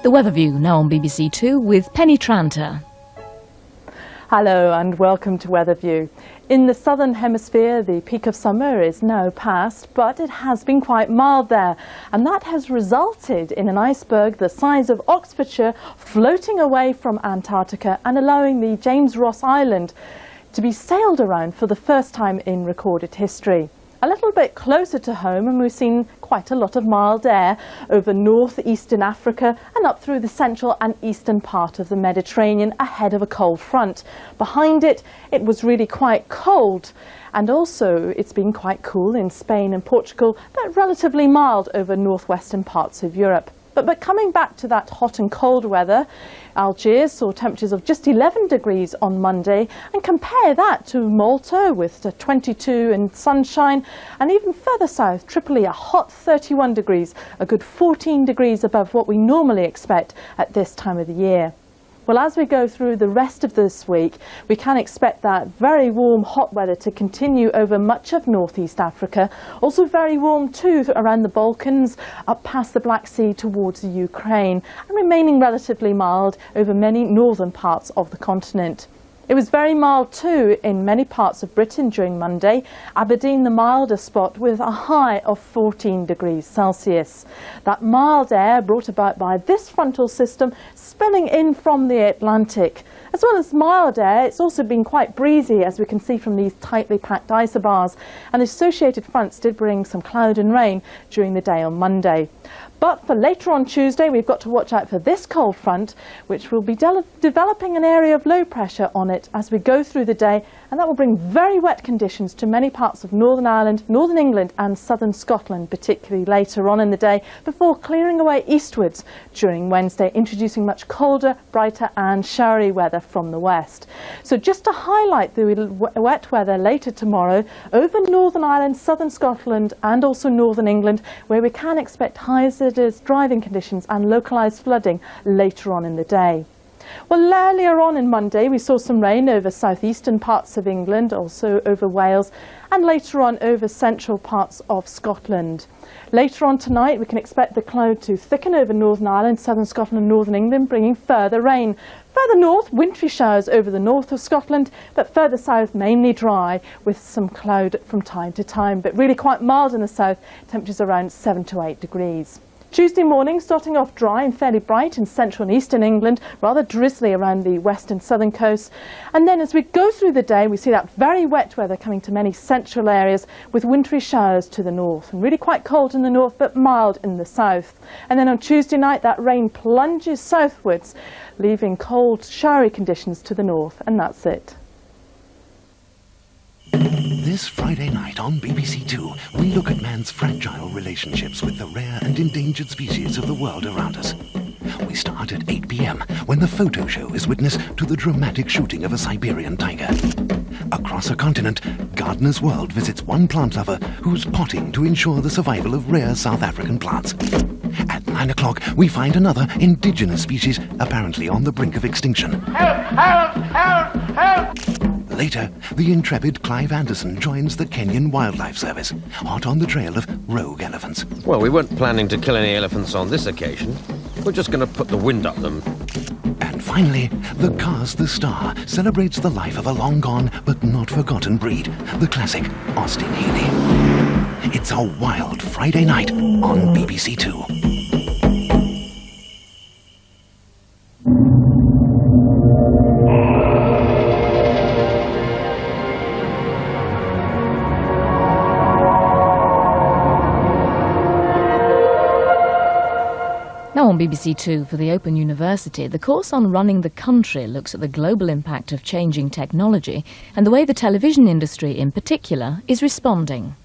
The Weather View, now on BBC Two with Penny Tranter. Hello and welcome to Weather View. In the southern hemisphere, the peak of summer is now past, but it has been quite mild there. And that has resulted in an iceberg the size of Oxfordshire floating away from Antarctica and allowing the James Ross Island to be sailed around for the first time in recorded history. A little bit closer to home, and we've seen quite a lot of mild air over northeastern Africa and up through the central and eastern part of the Mediterranean ahead of a cold front. Behind it, it was really quite cold, and also it's been quite cool in Spain and Portugal, but relatively mild over northwestern parts of Europe. But coming back to that hot and cold weather, Algiers saw temperatures of just 11 degrees on Monday, and compare that to Malta with 22 and sunshine, and even further south, Tripoli, a hot 31 degrees, a good 14 degrees above what we normally expect at this time of the year. Well, as we go through the rest of this week, we can expect that very warm, hot weather to continue over much of northeast Africa. Also very warm too around the Balkans, up past the Black Sea towards the Ukraine, and remaining relatively mild over many northern parts of the continent. It was very mild too in many parts of Britain during Monday. Aberdeen, the mildest spot, with a high of 14 degrees Celsius. That mild air brought about by this frontal system spilling in from the Atlantic. As well as mild air, it's also been quite breezy, as we can see from these tightly packed isobars, and the associated fronts did bring some cloud and rain during the day on Monday. But for later on Tuesday, we've got to watch out for this cold front, which will be developing an area of low pressure on it as we go through the day, and that will bring very wet conditions to many parts of Northern Ireland, Northern England and southern Scotland, particularly later on in the day, before clearing away eastwards during Wednesday, introducing much colder, brighter and showery weather from the west. So just to highlight the wet weather later tomorrow over Northern Ireland, southern Scotland and also Northern England, where we can expect hazardous driving conditions and localised flooding later on in the day. Well, earlier on in Monday we saw some rain over southeastern parts of England, also over Wales, and later on over central parts of Scotland. Later on tonight we can expect the cloud to thicken over Northern Ireland, southern Scotland and Northern England, bringing further rain. Further north, wintry showers over the north of Scotland, but further south mainly dry with some cloud from time to time, but really quite mild in the south, temperatures around 7 to 8 degrees. Tuesday morning starting off dry and fairly bright in central and eastern England, rather drizzly around the west and southern coast. And then as we go through the day, we see that very wet weather coming to many central areas with wintry showers to the north. And really quite cold in the north, but mild in the south. And then on Tuesday night, that rain plunges southwards, leaving cold, showery conditions to the north. And that's it. This Friday night on BBC Two, we look at man's fragile relationships with the rare and endangered species of the world around us. We start at 8 p.m. when the photo show is witness to the dramatic shooting of a Siberian tiger. Across a continent, Gardener's World visits one plant lover who's potting to ensure the survival of rare South African plants. At 9 o'clock, we find another indigenous species apparently on the brink of extinction. Help! Help! Help! Help! Later, the intrepid Clive Anderson joins the Kenyan Wildlife Service, hot on the trail of rogue elephants. Well, we weren't planning to kill any elephants on this occasion. We're just going to put the wind up them. And finally, the Cars the Star celebrates the life of a long-gone but not forgotten breed, the classic Austin Healey. It's a wild Friday night on BBC Two. Now on BBC Two for the Open University, the course on running the country looks at the global impact of changing technology and the way the television industry in particular is responding.